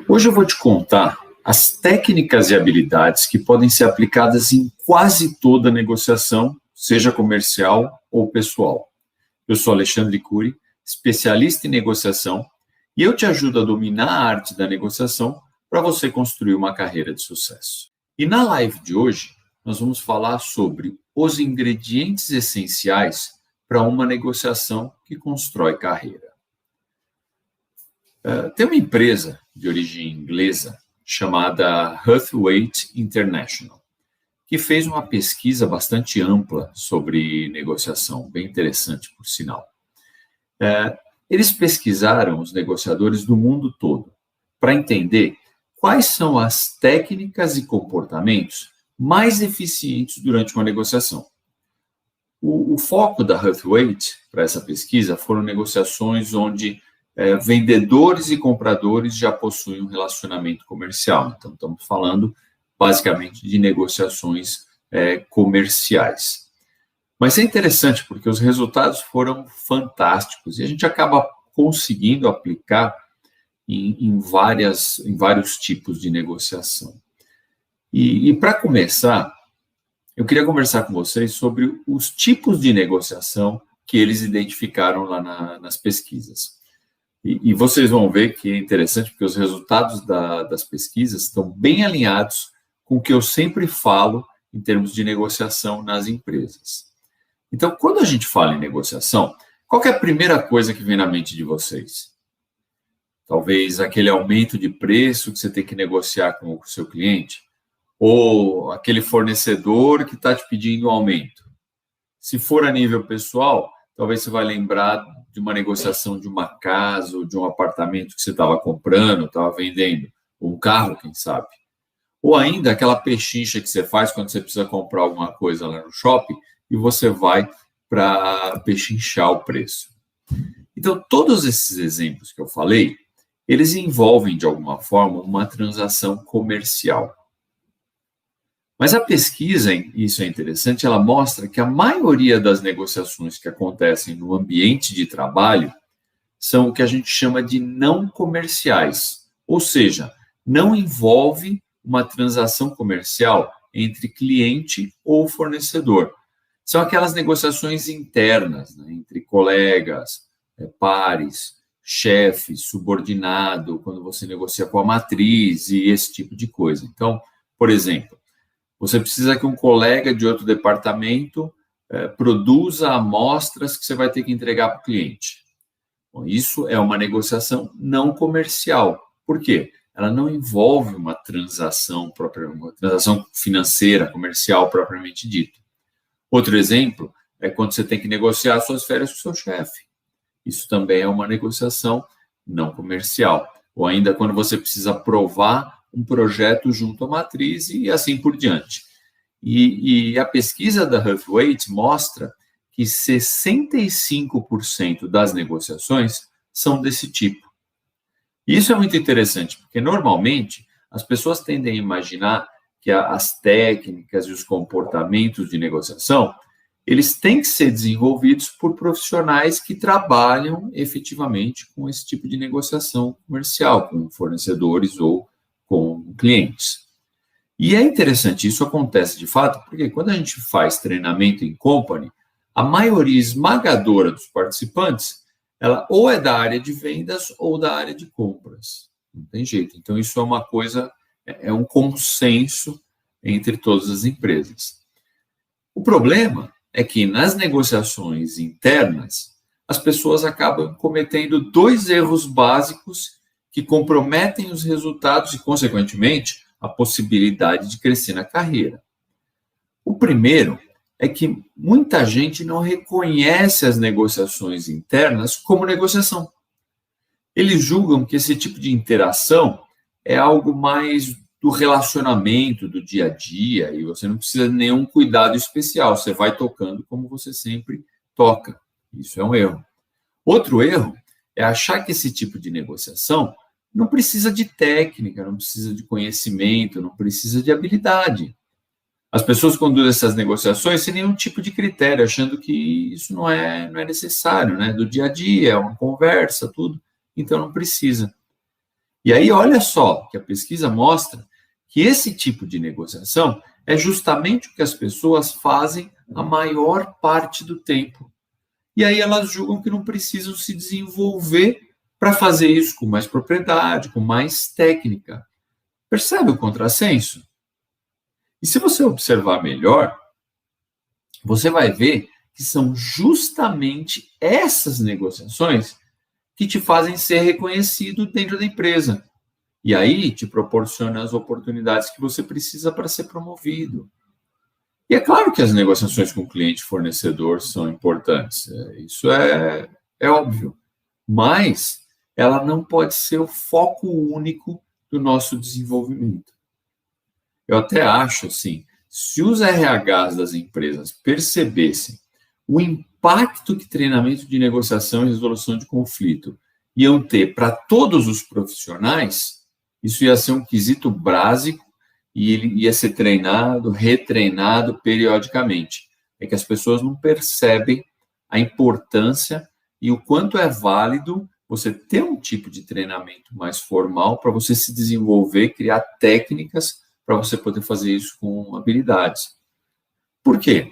Hoje eu vou te contar as técnicas e habilidades que podem ser aplicadas em quase toda negociação, seja comercial ou pessoal. Eu sou Alexandre Cury, especialista em negociação, e eu te ajudo a dominar a arte da negociação para você construir uma carreira de sucesso. E na live de hoje, nós vamos falar sobre os ingredientes essenciais para uma negociação que constrói carreira. Tem uma empresa de origem inglesa chamada Hathwaite International, que fez uma pesquisa bastante ampla sobre negociação, bem interessante, por sinal. Eles pesquisaram os negociadores do mundo todo para entender quais são as técnicas e comportamentos mais eficientes durante uma negociação. O foco da Hathwaite para essa pesquisa foram negociações onde vendedores e compradores já possuem um relacionamento comercial. Então, estamos falando basicamente de negociações comerciais. Mas é interessante porque os resultados foram fantásticos e a gente acaba conseguindo aplicar em vários tipos de negociação. E para começar, eu queria conversar com vocês sobre os tipos de negociação que eles identificaram lá nas pesquisas. E vocês vão ver que é interessante porque os resultados das pesquisas estão bem alinhados com o que eu sempre falo em termos de negociação nas empresas. Então, quando a gente fala em negociação, qual que é a primeira coisa que vem na mente de vocês? Talvez aquele aumento de preço que você tem que negociar com o seu cliente? Ou aquele fornecedor que está te pedindo um aumento? Se for a nível pessoal, talvez você vai lembrar de uma negociação de uma casa ou de um apartamento que você estava comprando, estava vendendo, ou um carro, quem sabe. Ou ainda aquela pechincha que você faz quando você precisa comprar alguma coisa lá no shopping e você vai para pechinchar o preço. Então, todos esses exemplos que eu falei, eles envolvem, de alguma forma, uma transação comercial. Mas a pesquisa, e isso é interessante, ela mostra que a maioria das negociações que acontecem no ambiente de trabalho são o que a gente chama de não comerciais, ou seja, não envolve uma transação comercial entre cliente ou fornecedor. São aquelas negociações internas, né, entre colegas, pares, chefes, subordinado, quando você negocia com a matriz e esse tipo de coisa. Então, por exemplo, você precisa que um colega de outro departamento produza amostras que você vai ter que entregar para o cliente. Bom, isso é uma negociação não comercial. Por quê? Ela não envolve uma transação financeira, comercial propriamente dita. Outro exemplo é quando você tem que negociar suas férias com o seu chefe. Isso também é uma negociação não comercial. Ou ainda quando você precisa aprovar um projeto junto à matriz e assim por diante. E a pesquisa da Hathwaite mostra que 65% das negociações são desse tipo. E isso é muito interessante, porque normalmente as pessoas tendem a imaginar que as técnicas e os comportamentos de negociação, eles têm que ser desenvolvidos por profissionais que trabalham efetivamente com esse tipo de negociação comercial, com fornecedores ou com clientes. E é interessante, isso acontece de fato, porque quando a gente faz treinamento em company, a maioria esmagadora dos participantes, ela ou é da área de vendas ou da área de compras. Não tem jeito. Então, isso é uma coisa, é um consenso entre todas as empresas. O problema é que nas negociações internas, as pessoas acabam cometendo dois erros básicos que comprometem os resultados e, consequentemente, a possibilidade de crescer na carreira. O primeiro é que muita gente não reconhece as negociações internas como negociação. Eles julgam que esse tipo de interação é algo mais do relacionamento, do dia a dia, e você não precisa de nenhum cuidado especial, você vai tocando como você sempre toca. Isso é um erro. Outro erro é achar que esse tipo de negociação não precisa de técnica, não precisa de conhecimento, não precisa de habilidade. As pessoas conduzem essas negociações sem nenhum tipo de critério, achando que isso não é necessário, né? Do dia a dia, é uma conversa, tudo, então não precisa. E aí, olha só, que a pesquisa mostra que esse tipo de negociação é justamente o que as pessoas fazem a maior parte do tempo. E aí elas julgam que não precisam se desenvolver para fazer isso com mais propriedade, com mais técnica. Percebe o contrassenso? E se você observar melhor, você vai ver que são justamente essas negociações que te fazem ser reconhecido dentro da empresa. E aí te proporciona as oportunidades que você precisa para ser promovido. E é claro que as negociações com cliente e fornecedor são importantes, isso é óbvio, mas ela não pode ser o foco único do nosso desenvolvimento. Eu até acho assim, se os RHs das empresas percebessem o impacto que treinamento de negociação e resolução de conflito iam ter para todos os profissionais, isso ia ser um quesito básico e ele ia ser treinado, retreinado periodicamente. É que as pessoas não percebem a importância e o quanto é válido você ter um tipo de treinamento mais formal para você se desenvolver, criar técnicas para você poder fazer isso com habilidades. Por quê?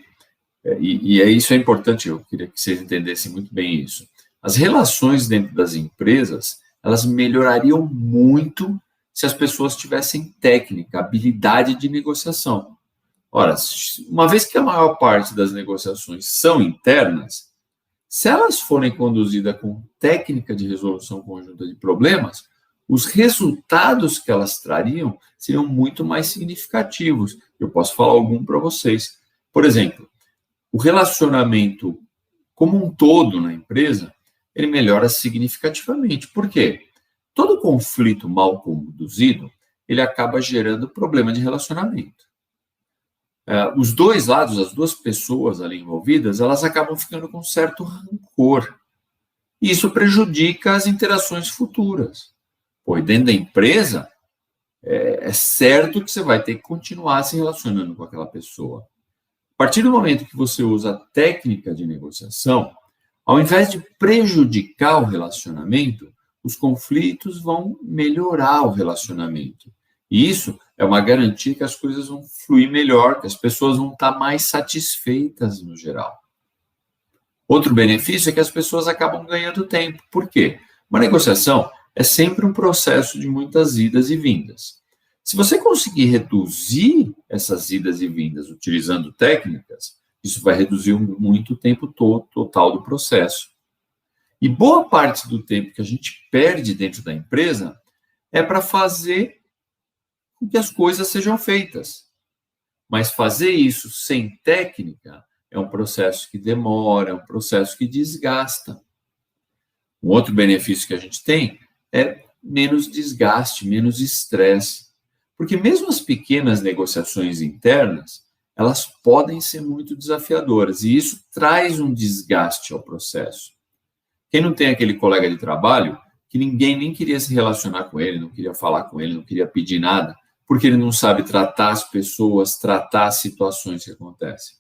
Isso é importante, eu queria que vocês entendessem muito bem isso. As relações dentro das empresas, elas melhorariam muito se as pessoas tivessem técnica, habilidade de negociação. Ora, uma vez que a maior parte das negociações são internas, se elas forem conduzidas com técnica de resolução conjunta de problemas, os resultados que elas trariam seriam muito mais significativos. Eu posso falar algum para vocês. Por exemplo, o relacionamento como um todo na empresa, ele melhora significativamente. Por quê? Todo conflito mal conduzido, ele acaba gerando problema de relacionamento. Os dois lados, as duas pessoas ali envolvidas, elas acabam ficando com certo rancor. E isso prejudica as interações futuras. Pois dentro da empresa, é certo que você vai ter que continuar se relacionando com aquela pessoa. A partir do momento que você usa a técnica de negociação, ao invés de prejudicar o relacionamento, os conflitos vão melhorar o relacionamento. E isso é uma garantia que as coisas vão fluir melhor, que as pessoas vão estar mais satisfeitas no geral. Outro benefício é que as pessoas acabam ganhando tempo. Por quê? Uma negociação é sempre um processo de muitas idas e vindas. Se você conseguir reduzir essas idas e vindas utilizando técnicas, isso vai reduzir muito o tempo total do processo. E boa parte do tempo que a gente perde dentro da empresa é para fazer com que as coisas sejam feitas. Mas fazer isso sem técnica é um processo que demora, é um processo que desgasta. Um outro benefício que a gente tem é menos desgaste, menos estresse. Porque mesmo as pequenas negociações internas, elas podem ser muito desafiadoras e isso traz um desgaste ao processo. Quem não tem aquele colega de trabalho que ninguém nem queria se relacionar com ele, não queria falar com ele, não queria pedir nada, porque ele não sabe tratar as pessoas, tratar as situações que acontecem.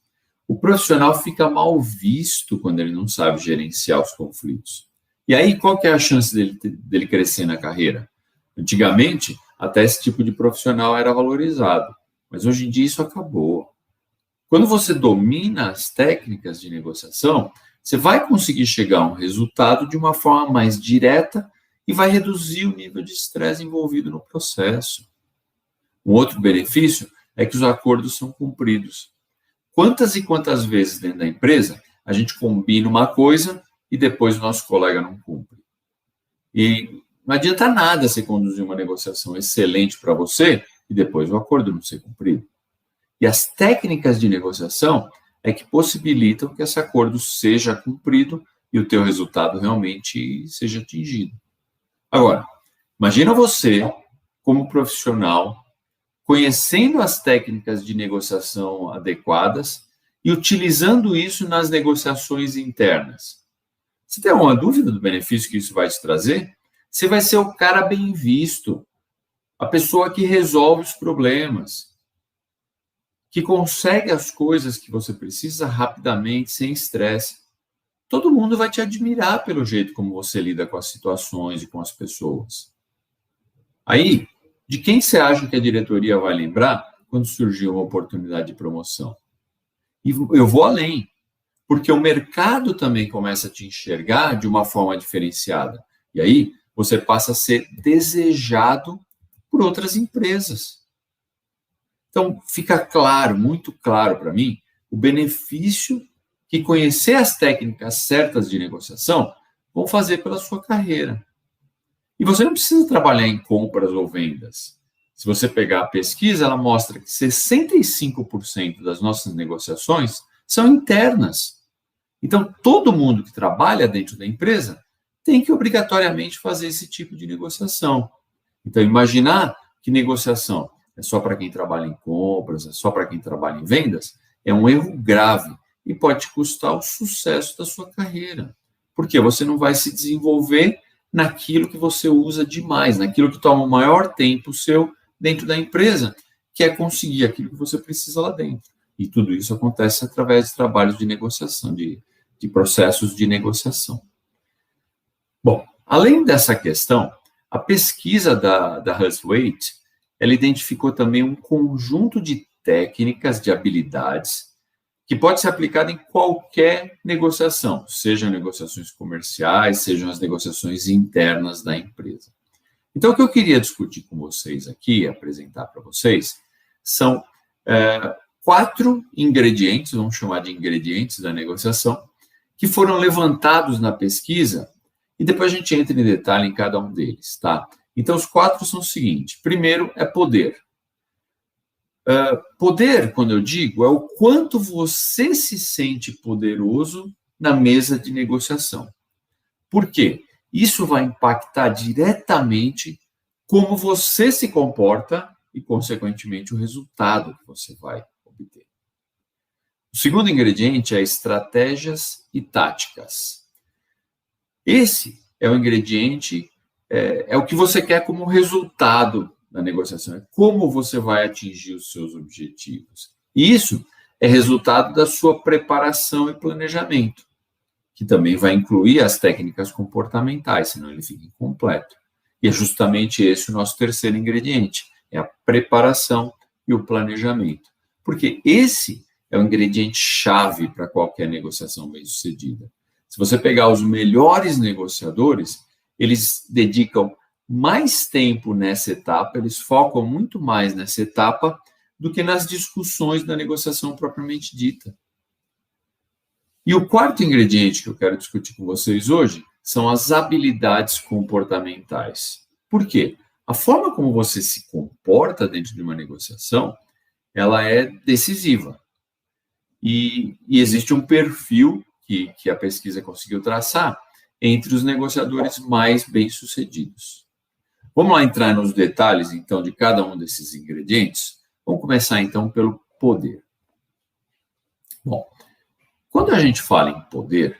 O profissional fica mal visto quando ele não sabe gerenciar os conflitos. E aí, qual que é a chance dele crescer na carreira? Antigamente, até esse tipo de profissional era valorizado, mas hoje em dia isso acabou. Quando você domina as técnicas de negociação, você vai conseguir chegar a um resultado de uma forma mais direta e vai reduzir o nível de estresse envolvido no processo. Um outro benefício é que os acordos são cumpridos. Quantas e quantas vezes dentro da empresa a gente combina uma coisa e depois o nosso colega não cumpre? E não adianta nada você conduzir uma negociação excelente para você e depois o acordo não ser cumprido. E as técnicas de negociação é que possibilitam que esse acordo seja cumprido e o teu resultado realmente seja atingido. Agora, imagina você, como profissional, conhecendo as técnicas de negociação adequadas e utilizando isso nas negociações internas. Você tem alguma dúvida do benefício que isso vai te trazer? Você vai ser o cara bem visto, a pessoa que resolve os problemas, que consegue as coisas que você precisa rapidamente, sem estresse. Todo mundo vai te admirar pelo jeito como você lida com as situações e com as pessoas. Aí, de quem você acha que a diretoria vai lembrar quando surgir uma oportunidade de promoção? E eu vou além, porque o mercado também começa a te enxergar de uma forma diferenciada. E aí, você passa a ser desejado por outras empresas. Então, fica claro, muito claro para mim, o benefício que conhecer as técnicas certas de negociação vão fazer pela sua carreira. E você não precisa trabalhar em compras ou vendas. Se você pegar a pesquisa, ela mostra que 65% das nossas negociações são internas. Então, todo mundo que trabalha dentro da empresa tem que obrigatoriamente fazer esse tipo de negociação. Então, imaginar que negociação é só para quem trabalha em compras, é só para quem trabalha em vendas, é um erro grave e pode te custar o sucesso da sua carreira. Porque você não vai se desenvolver naquilo que você usa demais, naquilo que toma o maior tempo seu dentro da empresa, que é conseguir aquilo que você precisa lá dentro. E tudo isso acontece através de trabalhos de negociação, de processos de negociação. Bom, além dessa questão, a pesquisa da Hustwaite, ela identificou também um conjunto de técnicas, de habilidades, que pode ser aplicada em qualquer negociação, sejam negociações comerciais, sejam as negociações internas da empresa. Então, o que eu queria discutir com vocês aqui, apresentar para vocês, são 4 ingredientes, vamos chamar de ingredientes da negociação, que foram levantados na pesquisa, e depois a gente entra em detalhe em cada um deles, tá? Então, os 4 são o seguinte: primeiro é poder. Poder, quando eu digo, é o quanto você se sente poderoso na mesa de negociação. Por quê? Isso vai impactar diretamente como você se comporta e, consequentemente, o resultado que você vai obter. O segundo ingrediente é estratégias e táticas. Esse é o ingrediente, é o que você quer como resultado da negociação, é como você vai atingir os seus objetivos. E isso é resultado da sua preparação e planejamento, que também vai incluir as técnicas comportamentais, senão ele fica incompleto. E é justamente esse o nosso terceiro ingrediente, é a preparação e o planejamento. Porque esse é o ingrediente-chave para qualquer negociação bem-sucedida. Se você pegar os melhores negociadores, eles dedicam mais tempo nessa etapa, eles focam muito mais nessa etapa do que nas discussões da negociação propriamente dita. E o quarto ingrediente que eu quero discutir com vocês hoje são as habilidades comportamentais. Por quê? A forma como você se comporta dentro de uma negociação, ela é decisiva. E existe um perfil que a pesquisa conseguiu traçar entre os negociadores mais bem-sucedidos. Vamos lá entrar nos detalhes, então, de cada um desses ingredientes? Vamos começar, então, pelo poder. Bom, quando a gente fala em poder,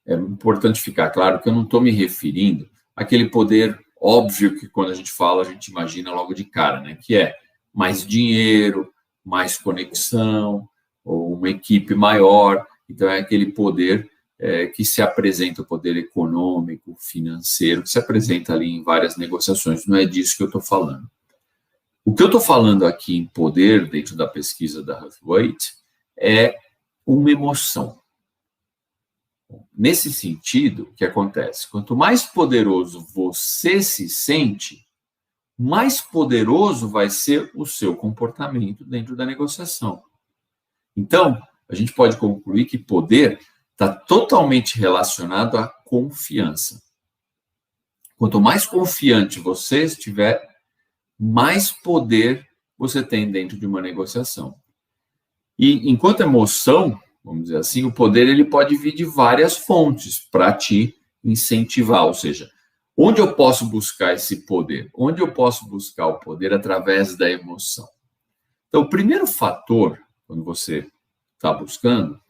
é importante ficar claro que eu não estou me referindo àquele poder óbvio que quando a gente fala, a gente imagina logo de cara, né? Que é mais dinheiro, mais conexão, ou uma equipe maior. Então, é aquele poder que se apresenta, o poder econômico, financeiro, que se apresenta ali em várias negociações. Não é disso que eu estou falando. O que eu estou falando aqui em poder, dentro da pesquisa da Hustwaite, é uma emoção. Nesse sentido, o que acontece? Quanto mais poderoso você se sente, mais poderoso vai ser o seu comportamento dentro da negociação. Então, a gente pode concluir que poder está totalmente relacionado à confiança. Quanto mais confiante você estiver, mais poder você tem dentro de uma negociação. E enquanto emoção, vamos dizer assim, o poder ele pode vir de várias fontes para te incentivar, ou seja, onde eu posso buscar esse poder? Onde eu posso buscar o poder através da emoção? Então, o primeiro fator, quando você está buscando,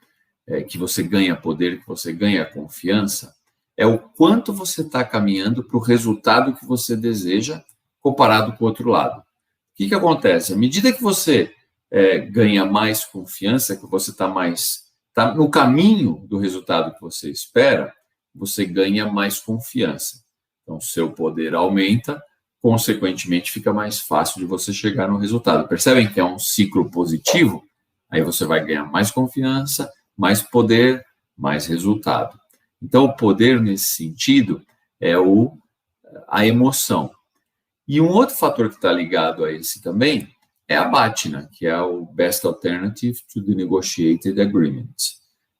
que você ganha poder, que você ganha confiança, é o quanto você está caminhando para o resultado que você deseja comparado com o outro lado. O que acontece? À medida que você ganha mais confiança, que você está no caminho do resultado que você espera, você ganha mais confiança. Então, seu poder aumenta, consequentemente, fica mais fácil de você chegar no resultado. Percebem que é um ciclo positivo? Aí você vai ganhar mais confiança, mais poder, mais resultado. Então, o poder, nesse sentido, é a emoção. E um outro fator que está ligado a esse também é a BATNA, que é o Best Alternative to the Negotiated Agreement.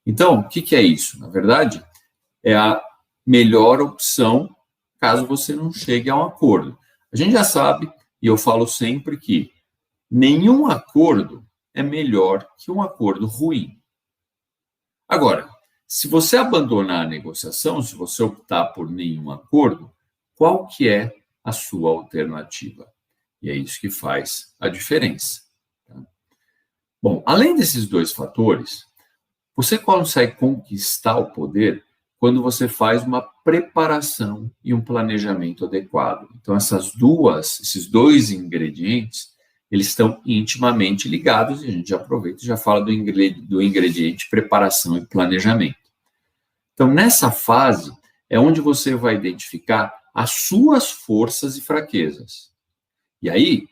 Então, o que é isso? Na verdade, é a melhor opção caso você não chegue a um acordo. A gente já sabe, e eu falo sempre que nenhum acordo é melhor que um acordo ruim. Agora, se você abandonar a negociação, se você optar por nenhum acordo, qual que é a sua alternativa? E é isso que faz a diferença. Tá? Bom, além desses dois fatores, você consegue conquistar o poder quando você faz uma preparação e um planejamento adequado. Então, esses dois ingredientes, eles estão intimamente ligados, e a gente já aproveita e já fala do ingrediente preparação e planejamento. Então, nessa fase, é onde você vai identificar as suas forças e fraquezas. E aí,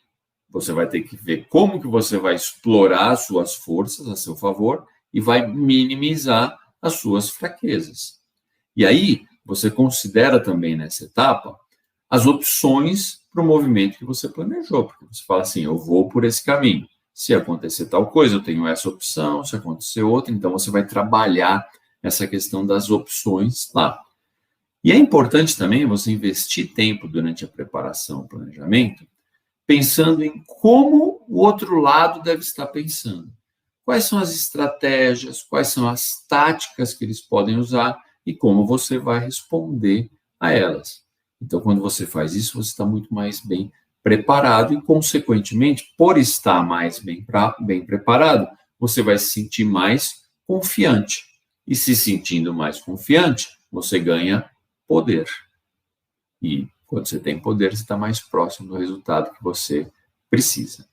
você vai ter que ver como que você vai explorar as suas forças a seu favor e vai minimizar as suas fraquezas. E aí, você considera também nessa etapa as opções para o movimento que você planejou, porque você fala assim, eu vou por esse caminho. Se acontecer tal coisa, eu tenho essa opção, se acontecer outra, então você vai trabalhar essa questão das opções lá. E é importante também você investir tempo durante a preparação, o planejamento, pensando em como o outro lado deve estar pensando. Quais são as estratégias, quais são as táticas que eles podem usar e como você vai responder a elas. Então, quando você faz isso, você está muito mais bem preparado e, consequentemente, por estar mais bem preparado, você vai se sentir mais confiante. E se sentindo mais confiante, você ganha poder. E quando você tem poder, você está mais próximo do resultado que você precisa.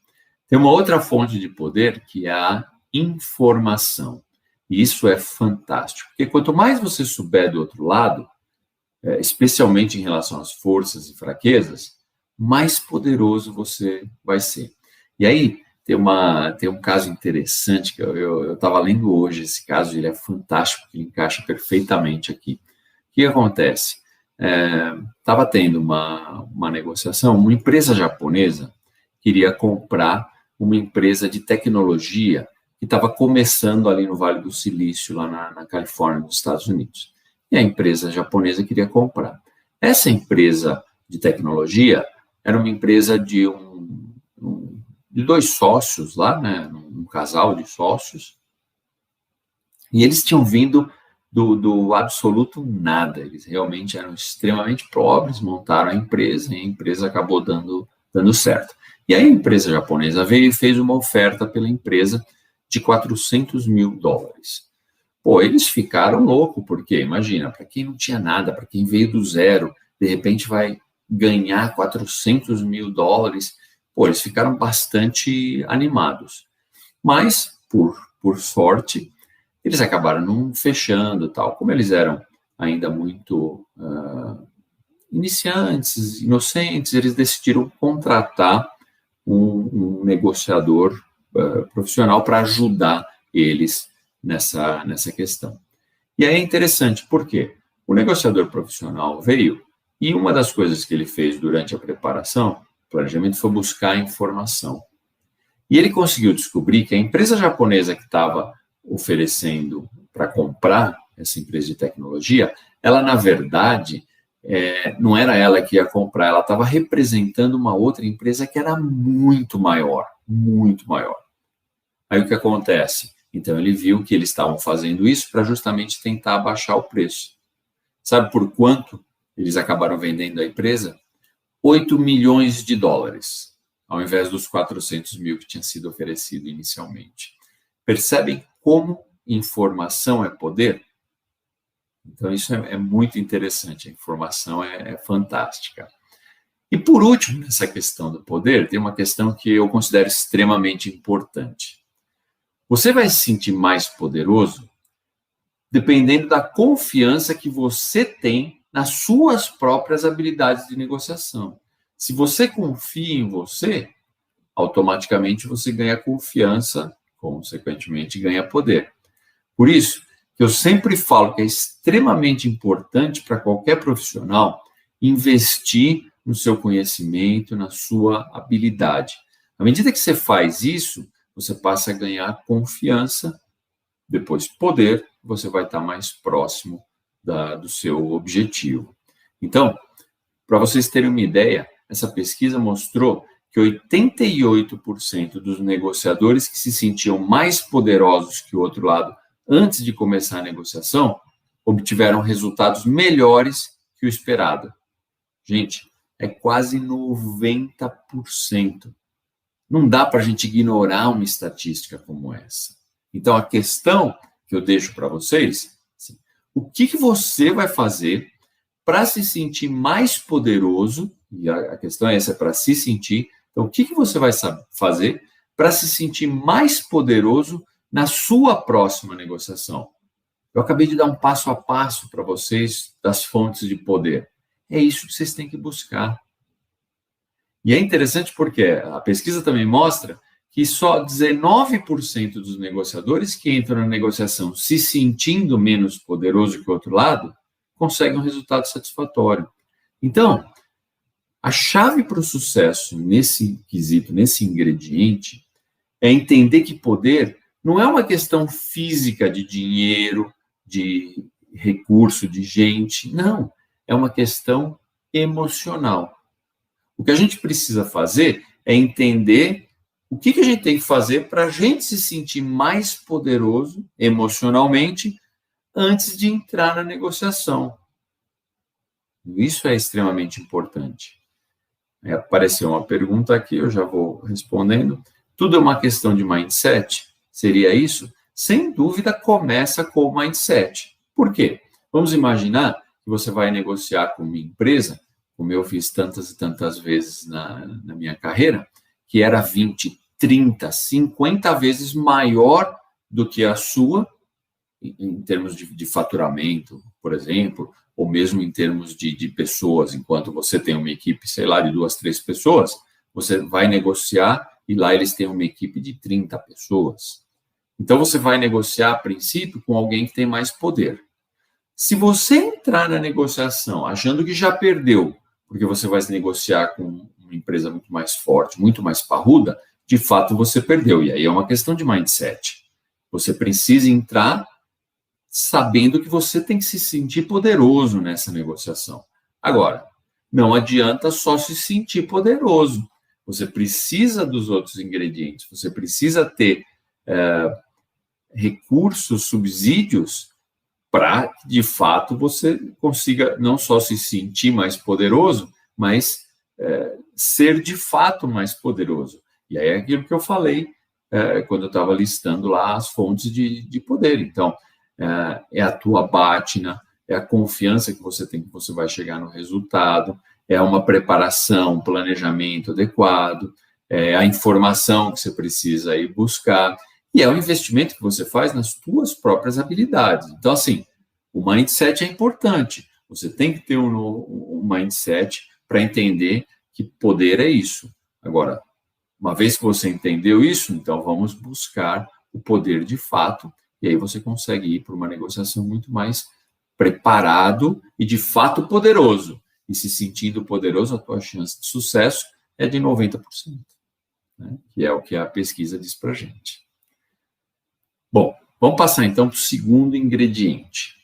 Tem uma outra fonte de poder que é a informação. E isso é fantástico, porque quanto mais você souber do outro lado, especialmente em relação às forças e fraquezas, mais poderoso você vai ser. E aí, tem um caso interessante, que eu estava lendo hoje esse caso, ele é fantástico, ele encaixa perfeitamente aqui. O que acontece? Estava tendo uma negociação, uma empresa japonesa queria comprar uma empresa de tecnologia que estava começando ali no Vale do Silício, lá na Califórnia, nos Estados Unidos. E a empresa japonesa queria comprar. Essa empresa de tecnologia era uma empresa de dois sócios lá, né, um casal de sócios, e eles tinham vindo do absoluto nada. Eles realmente eram extremamente pobres, montaram a empresa, e a empresa acabou dando certo. E aí a empresa japonesa veio e fez uma oferta pela empresa de $400 mil. Pô, eles ficaram loucos, porque, imagina, para quem não tinha nada, para quem veio do zero, de repente vai ganhar $400 mil, pô, eles ficaram bastante animados. Mas, por sorte, eles acabaram não fechando, tal. Como eles eram ainda muito iniciantes, inocentes, eles decidiram contratar um negociador profissional para ajudar eles nessa questão. E aí é interessante, por quê? O negociador profissional veio e uma das coisas que ele fez durante a preparação, o planejamento, foi buscar informação. E ele conseguiu descobrir que a empresa japonesa que estava oferecendo para comprar essa empresa de tecnologia, ela, na verdade, não era ela que ia comprar, ela estava representando uma outra empresa que era muito maior, muito maior. Aí o que acontece? Então, ele viu que eles estavam fazendo isso para justamente tentar abaixar o preço. Sabe por quanto eles acabaram vendendo a empresa? $8 milhões, ao invés dos 400 mil que tinha sido oferecido inicialmente. Percebem como informação é poder? Então, isso é muito interessante. A informação é fantástica. E, por último, nessa questão do poder, tem uma questão que eu considero extremamente importante. Você vai se sentir mais poderoso dependendo da confiança que você tem nas suas próprias habilidades de negociação. Se você confia em você, automaticamente você ganha confiança, consequentemente ganha poder. Por isso, eu sempre falo que é extremamente importante para qualquer profissional investir no seu conhecimento, na sua habilidade. À medida que você faz isso, você passa a ganhar confiança, depois poder, você vai estar mais próximo do seu objetivo. Então, para vocês terem uma ideia, essa pesquisa mostrou que 88% dos negociadores que se sentiam mais poderosos que o outro lado antes de começar a negociação obtiveram resultados melhores que o esperado. Gente, é quase 90%. Não dá para a gente ignorar uma estatística como essa. Então, a questão que eu deixo para vocês, assim, o que você vai fazer para se sentir mais poderoso, e a questão é essa, é para se sentir, então o que você vai fazer para se sentir mais poderoso na sua próxima negociação? Eu acabei de dar um passo a passo para vocês das fontes de poder. É isso que vocês têm que buscar. E é interessante porque a pesquisa também mostra que só 19% dos negociadores que entram na negociação se sentindo menos poderoso que o outro lado conseguem um resultado satisfatório. Então, a chave para o sucesso nesse quesito, nesse ingrediente, é entender que poder não é uma questão física de dinheiro, de recurso, de gente. Não, é uma questão emocional. O que a gente precisa fazer é entender o que a gente tem que fazer para a gente se sentir mais poderoso emocionalmente antes de entrar na negociação. Isso é extremamente importante. Apareceu uma pergunta aqui, eu já vou respondendo. Tudo é uma questão de mindset? Seria isso? Sem dúvida, começa com o mindset. Por quê? Vamos imaginar que você vai negociar com uma empresa, como eu fiz tantas e tantas vezes na minha carreira, que era 20, 30, 50 vezes maior do que a sua, em termos de faturamento, por exemplo, ou mesmo em termos de pessoas. Enquanto você tem uma equipe, sei lá, de 2, 3 pessoas, você vai negociar e lá eles têm uma equipe de 30 pessoas. Então, você vai negociar, a princípio, com alguém que tem mais poder. Se você entrar na negociação achando que já perdeu, porque você vai se negociar com uma empresa muito mais forte, muito mais parruda, de fato você perdeu. E aí é uma questão de mindset. Você precisa entrar sabendo que você tem que se sentir poderoso nessa negociação. Agora, não adianta só se sentir poderoso. Você precisa dos outros ingredientes. Você precisa ter recursos, subsídios, para que, de fato, você consiga não só se sentir mais poderoso, mas ser, de fato, mais poderoso. E aí é aquilo que eu falei quando eu estava listando lá as fontes de poder. Então, é a tua báttina, é a confiança que você tem que você vai chegar no resultado, é uma preparação, um planejamento adequado, é a informação que você precisa ir buscar, e é o investimento que você faz nas tuas próprias habilidades. Então, assim, o mindset é importante. Você tem que ter um mindset para entender que poder é isso. Agora, uma vez que você entendeu isso, então vamos buscar o poder de fato, e aí você consegue ir para uma negociação muito mais preparado e, de fato, poderoso. E se sentindo poderoso, a tua chance de sucesso é de 90%, né? Que é o que a pesquisa diz para a gente. Bom, vamos passar então para o segundo ingrediente.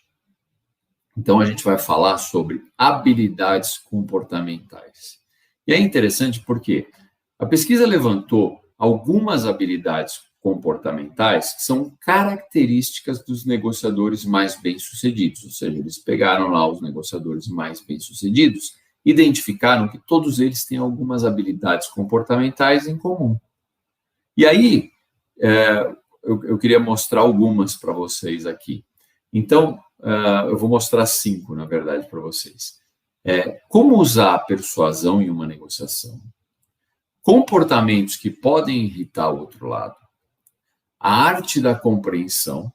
Então, a gente vai falar sobre habilidades comportamentais. E é interessante porque a pesquisa levantou algumas habilidades comportamentais que são características dos negociadores mais bem-sucedidos, ou seja, eles pegaram lá os negociadores mais bem-sucedidos, identificaram que todos eles têm algumas habilidades comportamentais em comum. E aí, eu queria mostrar algumas para vocês aqui. Então, eu vou mostrar 5, na verdade, para vocês. Como usar a persuasão em uma negociação, comportamentos que podem irritar o outro lado, a arte da compreensão,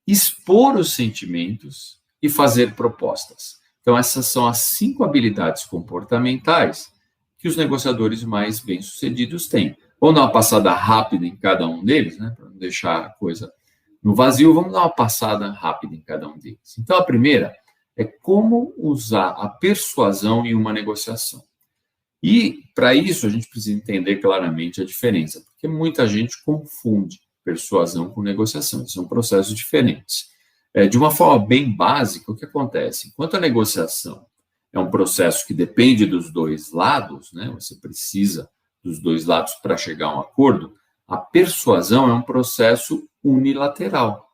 expor os sentimentos e fazer propostas. Então, essas são as 5 habilidades comportamentais que os negociadores mais bem-sucedidos têm. Vamos dar uma passada rápida em cada um deles, né, para não deixar a coisa no vazio, vamos dar uma passada rápida em cada um deles. Então, a primeira é como usar a persuasão em uma negociação. E, para isso, a gente precisa entender claramente a diferença, porque muita gente confunde persuasão com negociação. São processos diferentes. De uma forma bem básica, o que acontece? Enquanto a negociação é um processo que depende dos dois lados, né? Você precisa dos dois lados para chegar a um acordo, a persuasão é um processo unilateral.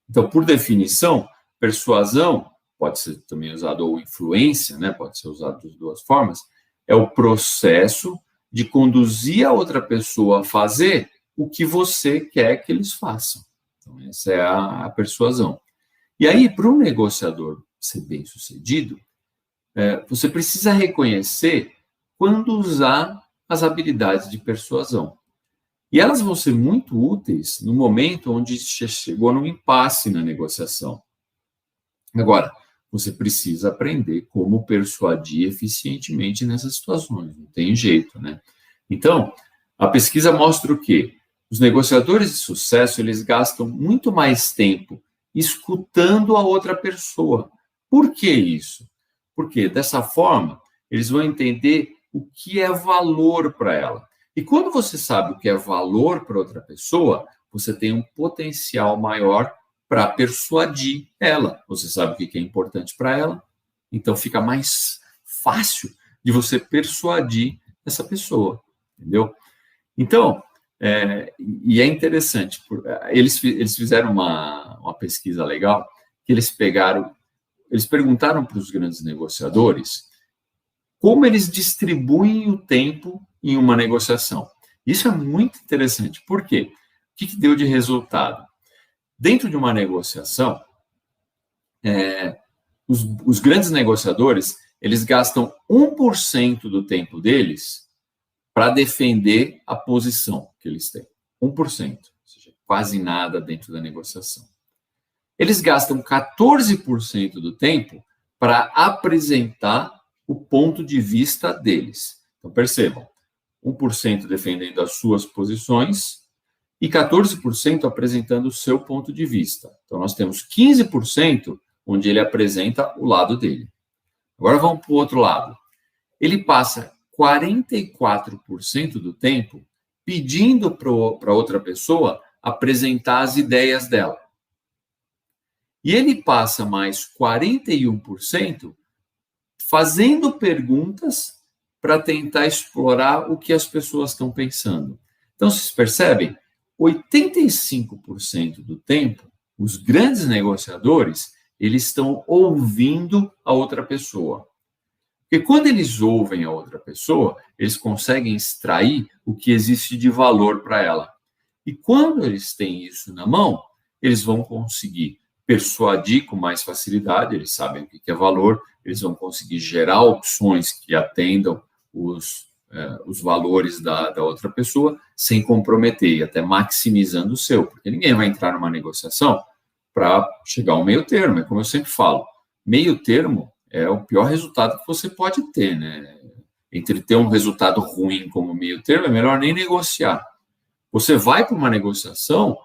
Então, por definição, persuasão pode ser também usado, ou influência, né? Pode ser usado das duas formas, é o processo de conduzir a outra pessoa a fazer o que você quer que eles façam. Então, essa é a persuasão. E aí, para um negociador ser bem-sucedido, você precisa reconhecer quando usar as habilidades de persuasão. E elas vão ser muito úteis no momento onde chegou num impasse na negociação. Agora, você precisa aprender como persuadir eficientemente nessas situações, não tem jeito, né? Então, a pesquisa mostra o quê? Os negociadores de sucesso, eles gastam muito mais tempo escutando a outra pessoa. Por que isso? Porque dessa forma, eles vão entender o que é valor para ela. E quando você sabe o que é valor para outra pessoa, você tem um potencial maior para persuadir ela. Você sabe o que é importante para ela, então fica mais fácil de você persuadir essa pessoa, entendeu? Então, e é interessante, eles fizeram uma pesquisa legal, que eles perguntaram para os grandes negociadores como eles distribuem o tempo em uma negociação. Isso é muito interessante. Por quê? O que deu de resultado? Dentro de uma negociação, os grandes negociadores, eles gastam 1% do tempo deles para defender a posição que eles têm. 1%, ou seja, quase nada dentro da negociação. Eles gastam 14% do tempo para apresentar o ponto de vista deles. Então, percebam, 1% defendendo as suas posições e 14% apresentando o seu ponto de vista. Então, nós temos 15% onde ele apresenta o lado dele. Agora vamos para o outro lado. Ele passa 44% do tempo pedindo para outra pessoa apresentar as ideias dela. E ele passa mais 41% fazendo perguntas para tentar explorar o que as pessoas estão pensando. Então, vocês percebem? 85% do tempo, os grandes negociadores, eles estão ouvindo a outra pessoa. Porque quando eles ouvem a outra pessoa, eles conseguem extrair o que existe de valor para ela. E quando eles têm isso na mão, eles vão conseguir persuadir com mais facilidade, eles sabem o que é valor, eles vão conseguir gerar opções que atendam os valores da outra pessoa, sem comprometer e até maximizando o seu, porque ninguém vai entrar numa negociação para chegar ao meio termo, é como eu sempre falo, meio termo é o pior resultado que você pode ter, né? Entre ter um resultado ruim como meio termo, é melhor nem negociar. Você vai para uma negociação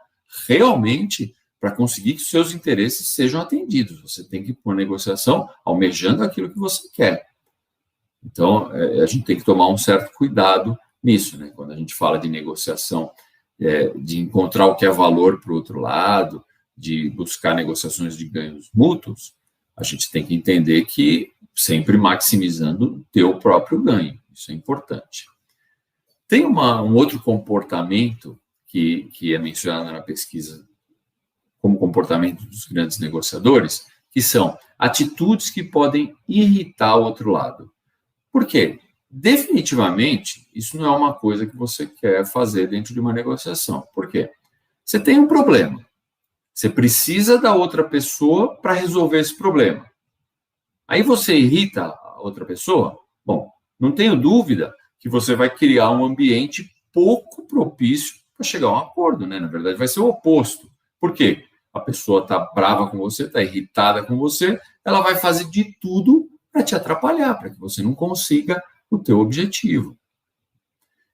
realmente para conseguir que seus interesses sejam atendidos. Você tem que ir para uma negociação almejando aquilo que você quer. Então, a gente tem que tomar um certo cuidado nisso, né? Quando a gente fala de negociação, de encontrar o que é valor para o outro lado, de buscar negociações de ganhos mútuos, a gente tem que entender que sempre maximizando o teu próprio ganho. Isso é importante. Tem um outro comportamento que é mencionado na pesquisa como comportamento dos grandes negociadores, que são atitudes que podem irritar o outro lado. Por quê? Definitivamente, isso não é uma coisa que você quer fazer dentro de uma negociação. Por quê? Você tem um problema. Você precisa da outra pessoa para resolver esse problema. Aí você irrita a outra pessoa? Bom, não tenho dúvida que você vai criar um ambiente pouco propício para chegar a um acordo, né? Na verdade, vai ser o oposto. Por quê? A pessoa está brava com você, está irritada com você, ela vai fazer de tudo para te atrapalhar, para que você não consiga o teu objetivo.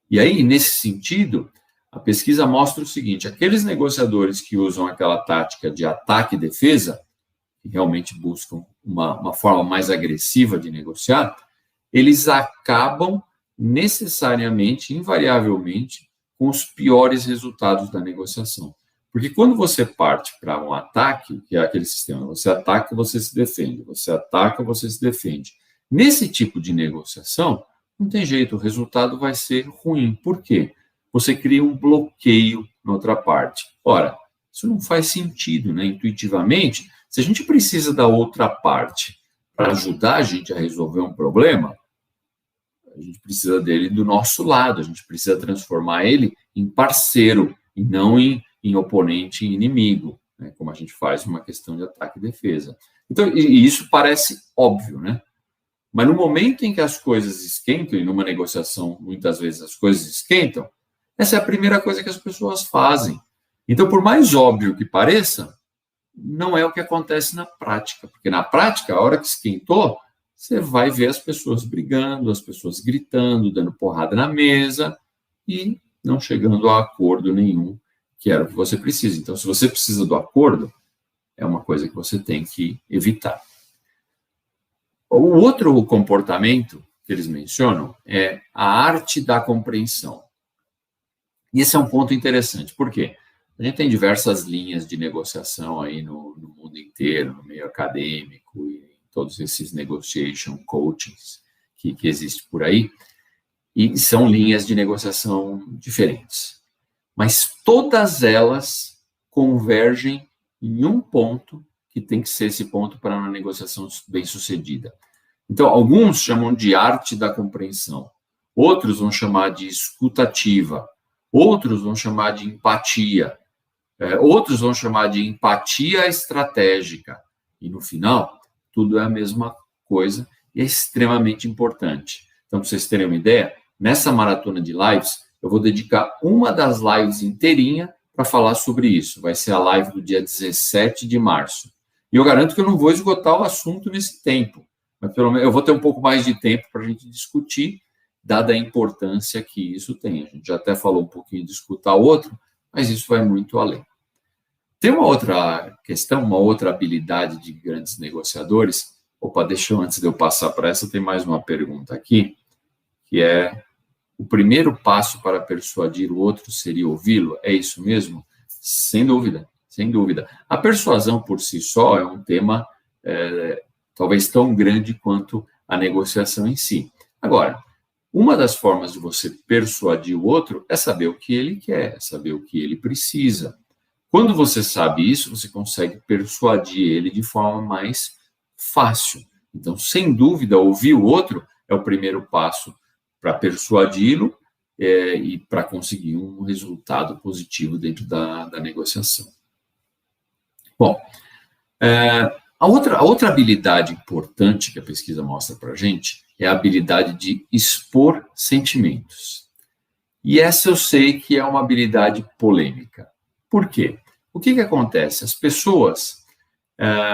E aí, nesse sentido, a pesquisa mostra o seguinte: aqueles negociadores que usam aquela tática de ataque e defesa, que realmente buscam uma forma mais agressiva de negociar, eles acabam necessariamente, invariavelmente, com os piores resultados da negociação. Porque quando você parte para um ataque, que é aquele sistema, você ataca, você se defende, você ataca, você se defende. Nesse tipo de negociação, não tem jeito, o resultado vai ser ruim. Por quê? Você cria um bloqueio na outra parte. Ora, isso não faz sentido, né? Intuitivamente, se a gente precisa da outra parte para ajudar a gente a resolver um problema, a gente precisa dele do nosso lado, a gente precisa transformar ele em parceiro e não em oponente e inimigo, né? Como a gente faz numa questão de ataque e defesa. Então, e isso parece óbvio, né? Mas no momento em que as coisas esquentam, e numa negociação muitas vezes as coisas esquentam, essa é a primeira coisa que as pessoas fazem. Então, por mais óbvio que pareça, não é o que acontece na prática, porque na prática, a hora que esquentou, você vai ver as pessoas brigando, as pessoas gritando, dando porrada na mesa e não chegando a acordo nenhum, que era o que você precisa. Então, se você precisa do acordo, é uma coisa que você tem que evitar. O outro comportamento que eles mencionam é a arte da compreensão. E esse é um ponto interessante, por quê? A gente tem diversas linhas de negociação aí no mundo inteiro, no meio acadêmico e todos esses negotiation coachings que existem por aí, e são linhas de negociação diferentes. Mas todas elas convergem em um ponto que tem que ser esse ponto para uma negociação bem-sucedida. Então, alguns chamam de arte da compreensão, outros vão chamar de escutativa, outros vão chamar de empatia, outros vão chamar de empatia estratégica. E, no final, tudo é a mesma coisa e é extremamente importante. Então, para vocês terem uma ideia, nessa maratona de lives, eu vou dedicar uma das lives inteirinha para falar sobre isso. Vai ser a live do dia 17 de março. E eu garanto que eu não vou esgotar o assunto nesse tempo, mas pelo menos eu vou ter um pouco mais de tempo para a gente discutir, dada a importância que isso tem. A gente já até falou um pouquinho de escutar o outro, mas isso vai muito além. Tem uma outra questão, uma outra habilidade de grandes negociadores. Opa, deixa eu, antes de eu passar para essa, tem mais uma pergunta aqui, que é: o primeiro passo para persuadir o outro seria ouvi-lo? É isso mesmo? Sem dúvida, sem dúvida. A persuasão por si só é um tema talvez tão grande quanto a negociação em si. Agora, uma das formas de você persuadir o outro é saber o que ele quer, saber o que ele precisa. Quando você sabe isso, você consegue persuadir ele de forma mais fácil. Então, sem dúvida, ouvir o outro é o primeiro passo para persuadi-lo e para conseguir um resultado positivo dentro da negociação. Bom, a outra habilidade importante que a pesquisa mostra para a gente é a habilidade de expor sentimentos. E essa eu sei que é uma habilidade polêmica. Por quê? O que acontece? As pessoas,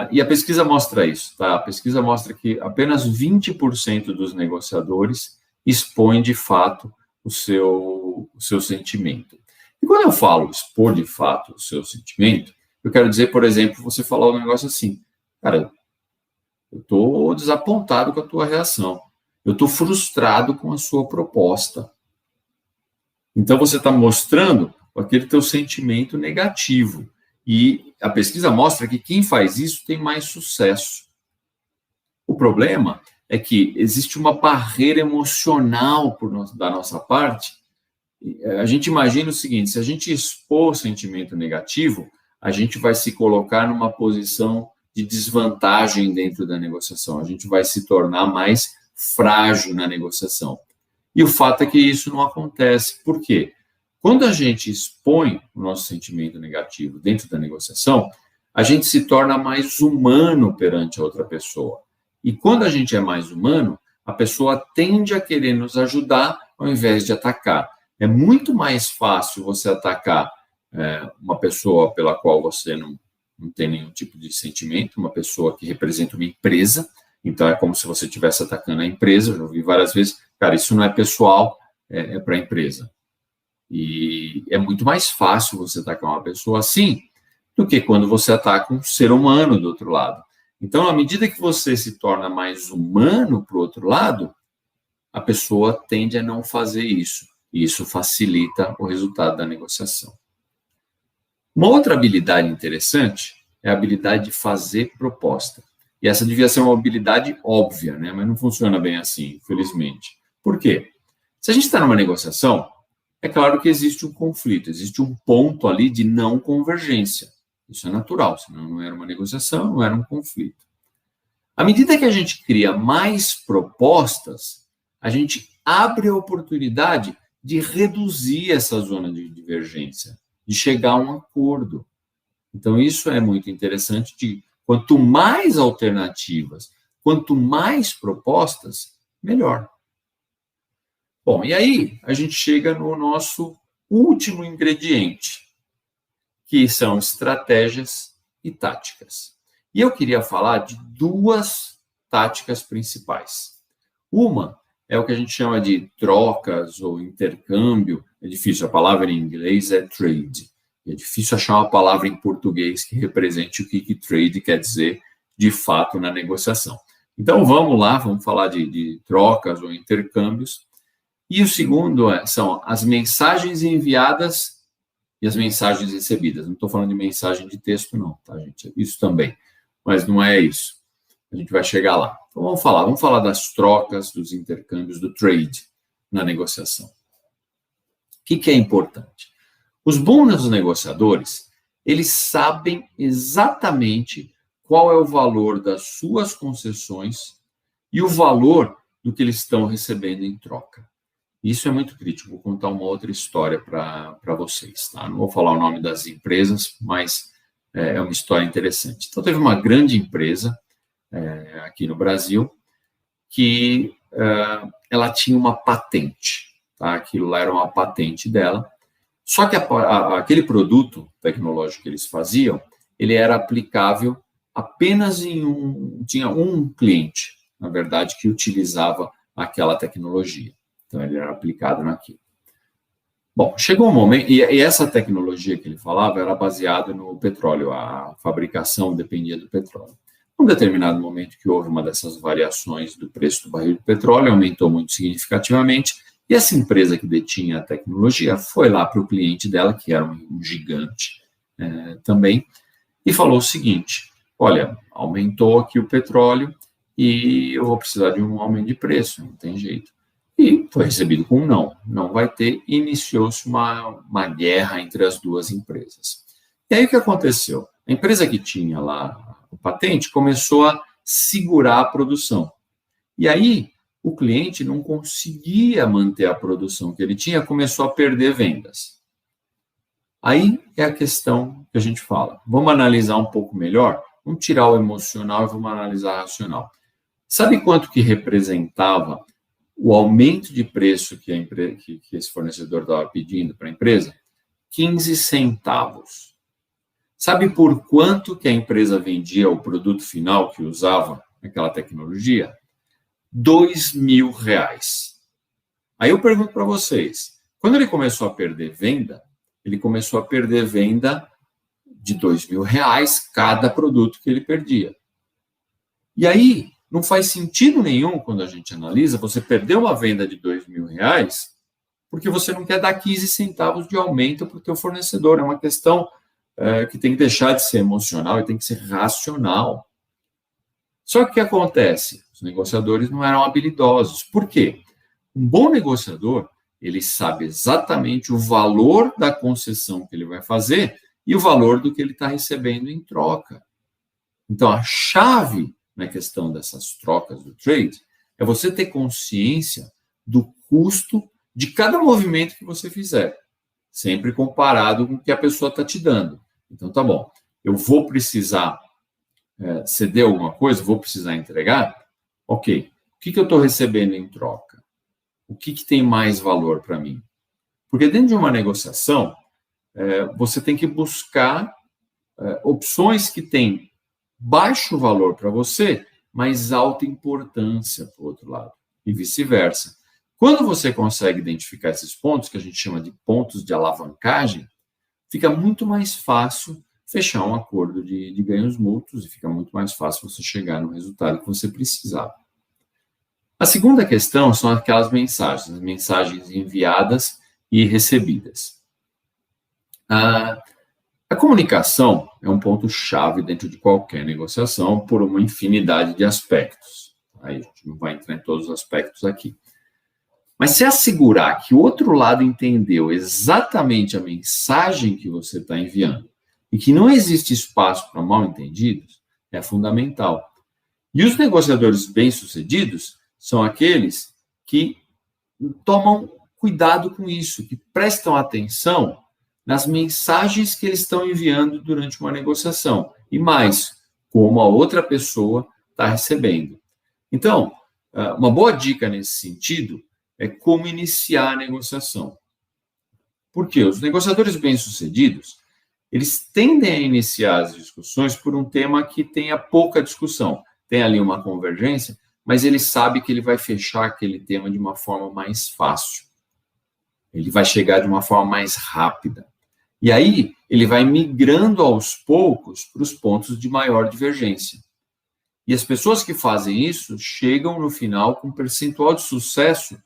e a pesquisa mostra isso, tá? A pesquisa mostra que apenas 20% dos negociadores expõem de fato o seu sentimento. E quando eu falo expor de fato o seu sentimento, eu quero dizer, por exemplo, você falar um negócio assim: cara, eu estou desapontado com a tua reação, eu estou frustrado com a sua proposta. Então, você está mostrando aquele teu sentimento negativo. E a pesquisa mostra que quem faz isso tem mais sucesso. O problema é que existe uma barreira emocional da nossa parte. A gente imagina o seguinte: se a gente expor sentimento negativo, a gente vai se colocar numa posição de desvantagem dentro da negociação, a gente vai se tornar mais frágil na negociação. E o fato é que isso não acontece. Por quê? Quando a gente expõe o nosso sentimento negativo dentro da negociação, a gente se torna mais humano perante a outra pessoa. E quando a gente é mais humano, a pessoa tende a querer nos ajudar ao invés de atacar. É muito mais fácil você atacar uma pessoa pela qual você não tem nenhum tipo de sentimento, uma pessoa que representa uma empresa. Então, é como se você estivesse atacando a empresa. Eu já ouvi várias vezes: Cara, isso não é pessoal, é para a empresa. E é muito mais fácil você atacar uma pessoa assim do que quando você ataca um ser humano do outro lado. Então, à medida que você se torna mais humano para o outro lado, a pessoa tende a não fazer isso. E isso facilita o resultado da negociação. Uma outra habilidade interessante é a habilidade de fazer proposta. E essa devia ser uma habilidade óbvia, né? Mas não funciona bem assim, infelizmente. Por quê? Se a gente está numa negociação, é claro que existe um conflito, existe um ponto ali de não convergência. Isso é natural, senão não era uma negociação, não era um conflito. À medida que a gente cria mais propostas, a gente abre a oportunidade de reduzir essa zona de divergência, de chegar a um acordo. Então, isso é muito interessante. Quanto mais alternativas, quanto mais propostas, melhor. Bom, e aí a gente chega no nosso último ingrediente, que são estratégias e táticas. E eu queria falar de duas táticas principais. Uma é o que a gente chama de trocas ou intercâmbio. É difícil, a palavra em inglês é trade. É difícil achar uma palavra em português que represente o que trade quer dizer de fato na negociação. Então vamos lá, vamos falar de trocas ou intercâmbios. E o segundo são as mensagens enviadas e as mensagens recebidas. Não estou falando de mensagem de texto, não, tá, gente? Isso também. Mas não é isso. A gente vai chegar lá. Então vamos falar das trocas, dos intercâmbios, do trade na negociação. O que é importante? Os bons negociadores, eles sabem exatamente qual é o valor das suas concessões e o valor do que eles estão recebendo em troca. Isso é muito crítico. Vou contar uma outra história para vocês. Tá? Não vou falar o nome das empresas, mas é uma história interessante. Então, teve uma grande empresa aqui no Brasil que ela tinha uma patente. Tá? Aquilo lá era uma patente dela. Só que aquele produto tecnológico que eles faziam, ele era aplicável apenas tinha um cliente, na verdade, que utilizava aquela tecnologia. Então, ele era aplicado naquilo. Bom, chegou um momento, e essa tecnologia que ele falava era baseada no petróleo, a fabricação dependia do petróleo. Num determinado momento que houve uma dessas variações do preço do barril de petróleo, aumentou muito significativamente, e essa empresa que detinha a tecnologia foi lá para o cliente dela, que era um gigante também, e falou o seguinte: olha, aumentou aqui o petróleo e eu vou precisar de um aumento de preço, não tem jeito. E foi recebido com um não vai ter. Iniciou-se uma guerra entre as duas empresas. E aí o que aconteceu? A empresa que tinha lá a patente começou a segurar a produção. E aí o cliente não conseguia manter a produção que ele tinha, começou a perder vendas. Aí é a questão que a gente fala. Vamos analisar um pouco melhor? Vamos tirar o emocional e vamos analisar o racional. Sabe quanto que representava o aumento de preço que esse fornecedor estava pedindo para a empresa? 15 centavos. Sabe por quanto que a empresa vendia o produto final que usava aquela tecnologia? R$2.000. Aí eu pergunto para vocês, quando ele começou a perder venda, ele começou a perder venda de R$2.000 cada produto que ele perdia. E aí, não faz sentido nenhum, quando a gente analisa, você perder uma venda de R$2.000 porque você não quer dar 15 centavos de aumento para o teu fornecedor. É uma questão que tem que deixar de ser emocional e tem que ser racional. Só que o que acontece? Os negociadores não eram habilidosos. Por quê? Um bom negociador, ele sabe exatamente o valor da concessão que ele vai fazer e o valor do que ele está recebendo em troca. Então, a chave na questão dessas trocas do trade é você ter consciência do custo de cada movimento que você fizer, sempre comparado com o que a pessoa está te dando. Então, tá bom, eu vou precisar ceder alguma coisa, vou precisar entregar? Ok, o que eu estou recebendo em troca? O que tem mais valor para mim? Porque dentro de uma negociação, você tem que buscar opções que têm baixo valor para você, mas alta importância para o outro lado, e vice-versa. Quando você consegue identificar esses pontos, que a gente chama de pontos de alavancagem, fica muito mais fácil fechar um acordo de ganhos mútuos e fica muito mais fácil você chegar no resultado que você precisava. A segunda questão são aquelas mensagens, as mensagens enviadas e recebidas. A comunicação é um ponto-chave dentro de qualquer negociação por uma infinidade de aspectos. Aí a gente não vai entrar em todos os aspectos aqui. Mas se assegurar que o outro lado entendeu exatamente a mensagem que você está enviando e que não existe espaço para mal-entendidos, é fundamental. E os negociadores bem-sucedidos são aqueles que tomam cuidado com isso, que prestam atenção nas mensagens que eles estão enviando durante uma negociação. E mais, como a outra pessoa está recebendo. Então, uma boa dica nesse sentido é como iniciar a negociação. Porque os negociadores bem-sucedidos, eles tendem a iniciar as discussões por um tema que tenha pouca discussão. Tem ali uma convergência, mas ele sabe que ele vai fechar aquele tema de uma forma mais fácil. Ele vai chegar de uma forma mais rápida. E aí, ele vai migrando aos poucos para os pontos de maior divergência. E as pessoas que fazem isso chegam no final com um percentual de sucesso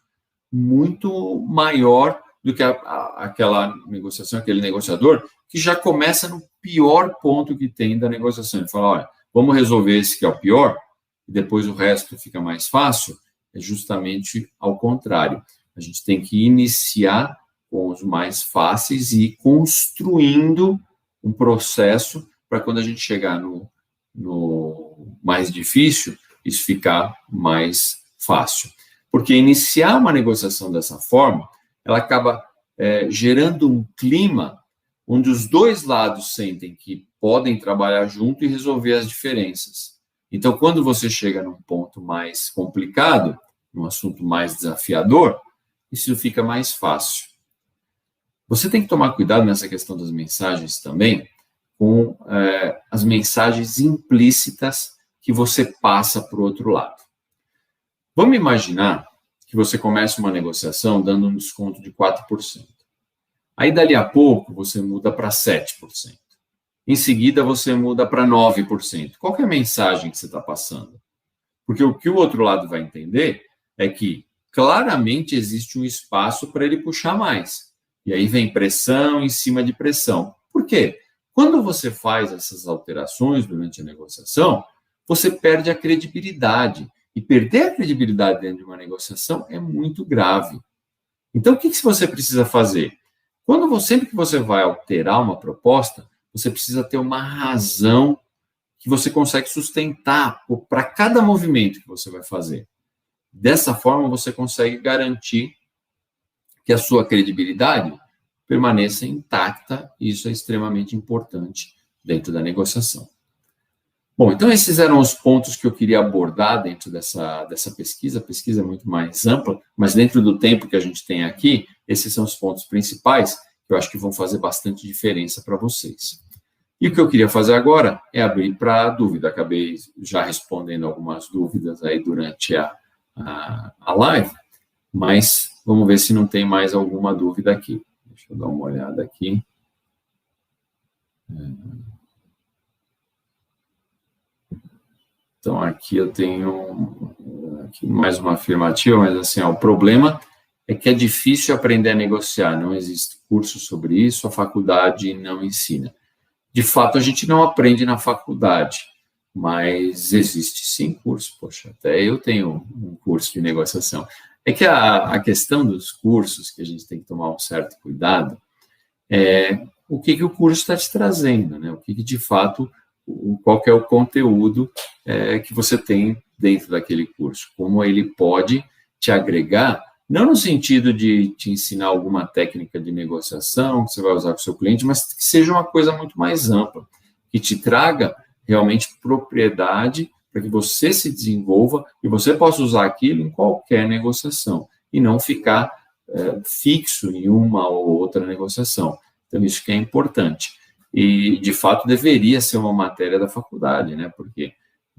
muito maior do que aquela negociação, aquele negociador, que já começa no pior ponto que tem da negociação. Ele fala, olha, vamos resolver esse que é o pior, e depois o resto fica mais fácil. É justamente ao contrário. A gente tem que iniciar com os mais fáceis e ir construindo um processo para quando a gente chegar no mais difícil, isso ficar mais fácil. Porque iniciar uma negociação dessa forma, ela acaba gerando um clima onde os dois lados sentem que podem trabalhar junto e resolver as diferenças. Então, quando você chega num ponto mais complicado, num assunto mais desafiador, isso fica mais fácil. Você tem que tomar cuidado nessa questão das mensagens também, com as mensagens implícitas que você passa para o outro lado. Vamos imaginar que você começa uma negociação dando um desconto de 4%. Aí, dali a pouco, você muda para 7%. Em seguida, você muda para 9%. Qual que é a mensagem que você está passando? Porque o que o outro lado vai entender é que claramente existe um espaço para ele puxar mais. E aí vem pressão em cima de pressão. Por quê? Quando você faz essas alterações durante a negociação, você perde a credibilidade. E perder a credibilidade dentro de uma negociação é muito grave. Então, o que você precisa fazer? Sempre que você vai alterar uma proposta, você precisa ter uma razão que você consegue sustentar para cada movimento que você vai fazer. Dessa forma, você consegue garantir que a sua credibilidade permaneça intacta, e isso é extremamente importante dentro da negociação. Bom, então esses eram os pontos que eu queria abordar dentro dessa pesquisa. A pesquisa é muito mais ampla, mas dentro do tempo que a gente tem aqui, esses são os pontos principais que eu acho que vão fazer bastante diferença para vocês. E o que eu queria fazer agora é abrir para dúvida. Acabei já respondendo algumas dúvidas aí durante a live, mas vamos ver se não tem mais alguma dúvida aqui. Deixa eu dar uma olhada aqui. Então, aqui eu tenho aqui mais uma afirmativa, mas assim, o problema é que é difícil aprender a negociar, não existe curso sobre isso, a faculdade não ensina. De fato, a gente não aprende na faculdade, mas existe sim curso. Poxa, até eu tenho um curso de negociação. É que a questão dos cursos, que a gente tem que tomar um certo cuidado, é o que o curso está te trazendo, né? O que de fato, qual que é o conteúdo que você tem dentro daquele curso, como ele pode te agregar, não no sentido de te ensinar alguma técnica de negociação que você vai usar com o seu cliente, mas que seja uma coisa muito mais ampla, que te traga realmente propriedade para que você se desenvolva e você possa usar aquilo em qualquer negociação e não ficar fixo em uma ou outra negociação. Então, isso que é importante. E, de fato, deveria ser uma matéria da faculdade, né? Porque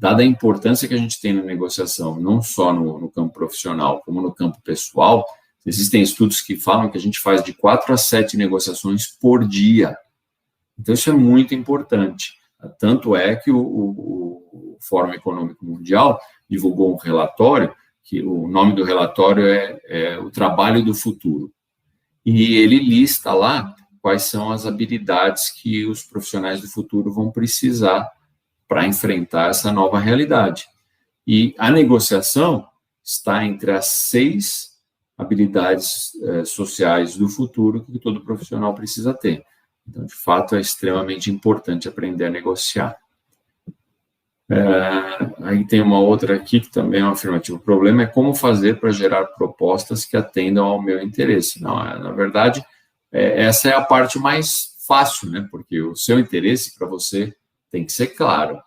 dada a importância que a gente tem na negociação, não só no campo profissional, como no campo pessoal, existem estudos que falam que a gente faz de 4 a 7 negociações por dia. Então, isso é muito importante. Tanto é que o Fórum Econômico Mundial divulgou um relatório, que o nome do relatório é O Trabalho do Futuro. E ele lista lá quais são as habilidades que os profissionais do futuro vão precisar para enfrentar essa nova realidade. E a negociação está entre as 6 habilidades sociais do futuro que todo profissional precisa ter. Então, de fato, é extremamente importante aprender a negociar. Aí tem uma outra aqui que também é um afirmativo. O problema é como fazer para gerar propostas que atendam ao meu interesse. Não, na verdade, essa é a parte mais fácil, né? Porque o seu interesse para você tem que ser claro.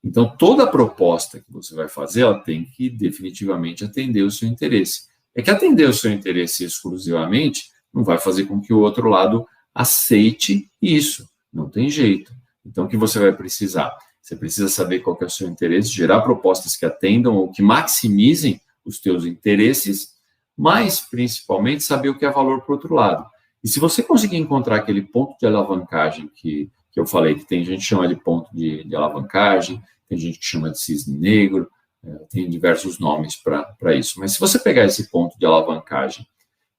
Então, toda proposta que você vai fazer, ela tem que definitivamente atender o seu interesse. É que atender o seu interesse exclusivamente não vai fazer com que o outro lado aceite isso. Não tem jeito. Então, o que você vai precisar? Você precisa saber qual que é o seu interesse, gerar propostas que atendam ou que maximizem os teus interesses, mas, principalmente, saber o que é valor para o outro lado. E se você conseguir encontrar aquele ponto de alavancagem que eu falei, que tem gente que chama de ponto de alavancagem, tem gente que chama de cisne negro, tem diversos nomes para isso. Mas se você pegar esse ponto de alavancagem,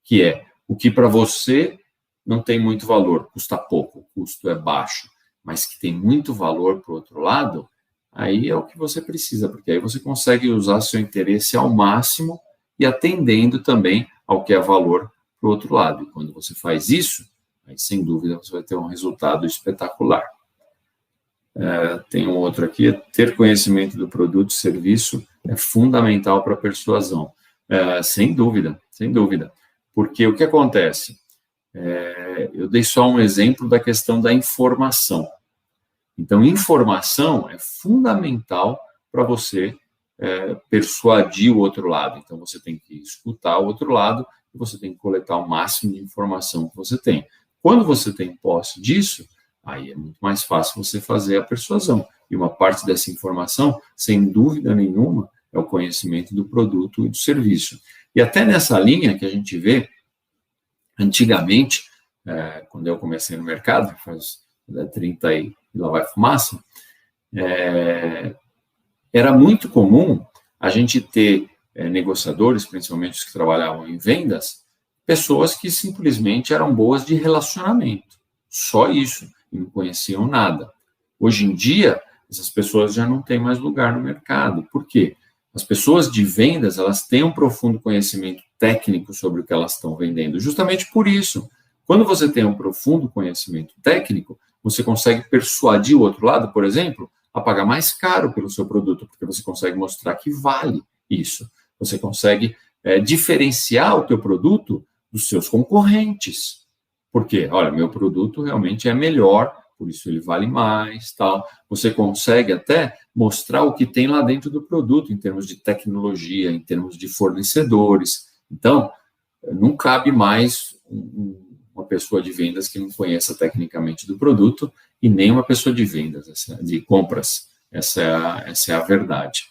que é o que para você não tem muito valor, custa pouco, o custo é baixo, mas que tem muito valor para o outro lado, aí é o que você precisa, porque aí você consegue usar seu interesse ao máximo e atendendo também ao que é valor para o outro lado. E quando você faz isso, aí sem dúvida você vai ter um resultado espetacular. Tem um outro aqui, ter conhecimento do produto e serviço é fundamental para a persuasão. Sem dúvida, porque o que acontece? Eu dei só um exemplo da questão da informação. Então, informação é fundamental para você persuadir o outro lado. Então, você tem que escutar o outro lado e você tem que coletar o máximo de informação que você tem. Quando você tem posse disso, aí é muito mais fácil você fazer a persuasão. E uma parte dessa informação, sem dúvida nenhuma, é o conhecimento do produto e do serviço. E até nessa linha que a gente vê, antigamente, quando eu comecei no mercado, faz 30 e lá vai fumaça, era muito comum a gente ter negociadores, principalmente os que trabalhavam em vendas, pessoas que simplesmente eram boas de relacionamento, só isso, e não conheciam nada. Hoje em dia, essas pessoas já não têm mais lugar no mercado. Por quê? As pessoas de vendas, elas têm um profundo conhecimento técnico sobre o que elas estão vendendo. Justamente por isso, quando você tem um profundo conhecimento técnico, você consegue persuadir o outro lado, por exemplo, a pagar mais caro pelo seu produto, porque você consegue mostrar que vale isso. Você consegue diferenciar o teu produto dos seus concorrentes. Por quê? Olha, meu produto realmente é melhor, por isso ele vale mais, tal. Você consegue até mostrar o que tem lá dentro do produto, em termos de tecnologia, em termos de fornecedores. Então, não cabe mais uma pessoa de vendas que não conheça tecnicamente do produto e nem uma pessoa de vendas, de compras. Essa é a verdade.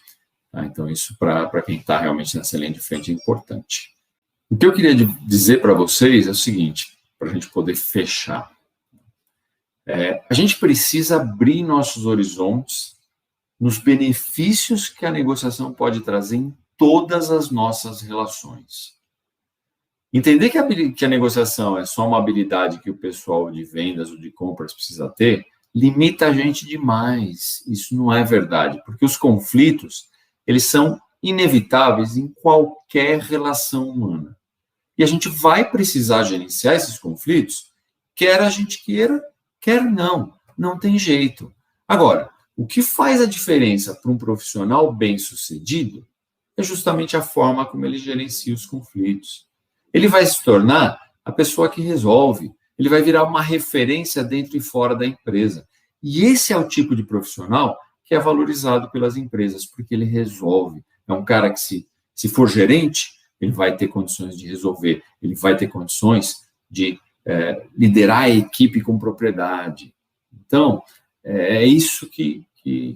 Tá? Então, isso para quem está realmente nessa linha de frente é importante. O que eu queria dizer para vocês é o seguinte, para a gente poder fechar. A gente precisa abrir nossos horizontes nos benefícios que a negociação pode trazer em todas as nossas relações. Entender que a negociação é só uma habilidade que o pessoal de vendas ou de compras precisa ter, limita a gente demais. Isso não é verdade, porque os conflitos, eles são inevitáveis em qualquer relação humana. E a gente vai precisar gerenciar esses conflitos, quer a gente queira, quer não. Não tem jeito. Agora, o que faz a diferença para um profissional bem-sucedido é justamente a forma como ele gerencia os conflitos. Ele vai se tornar a pessoa que resolve. Ele vai virar uma referência dentro e fora da empresa. E esse é o tipo de profissional que é valorizado pelas empresas, porque ele resolve. É um cara que, se for gerente, ele vai ter condições de resolver, ele vai ter condições de liderar a equipe com propriedade. Então, é isso que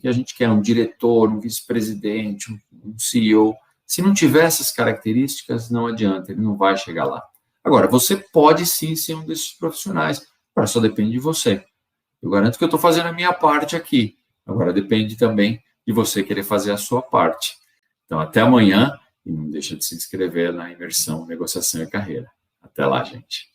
que a gente quer, um diretor, um vice-presidente, um CEO. Se não tiver essas características, não adianta, ele não vai chegar lá. Agora, você pode sim ser um desses profissionais, agora só depende de você. Eu garanto que eu estou fazendo a minha parte aqui, agora depende também de você querer fazer a sua parte. Então, até amanhã, e não deixa de se inscrever na imersão Negociação e Carreira. Até lá, gente.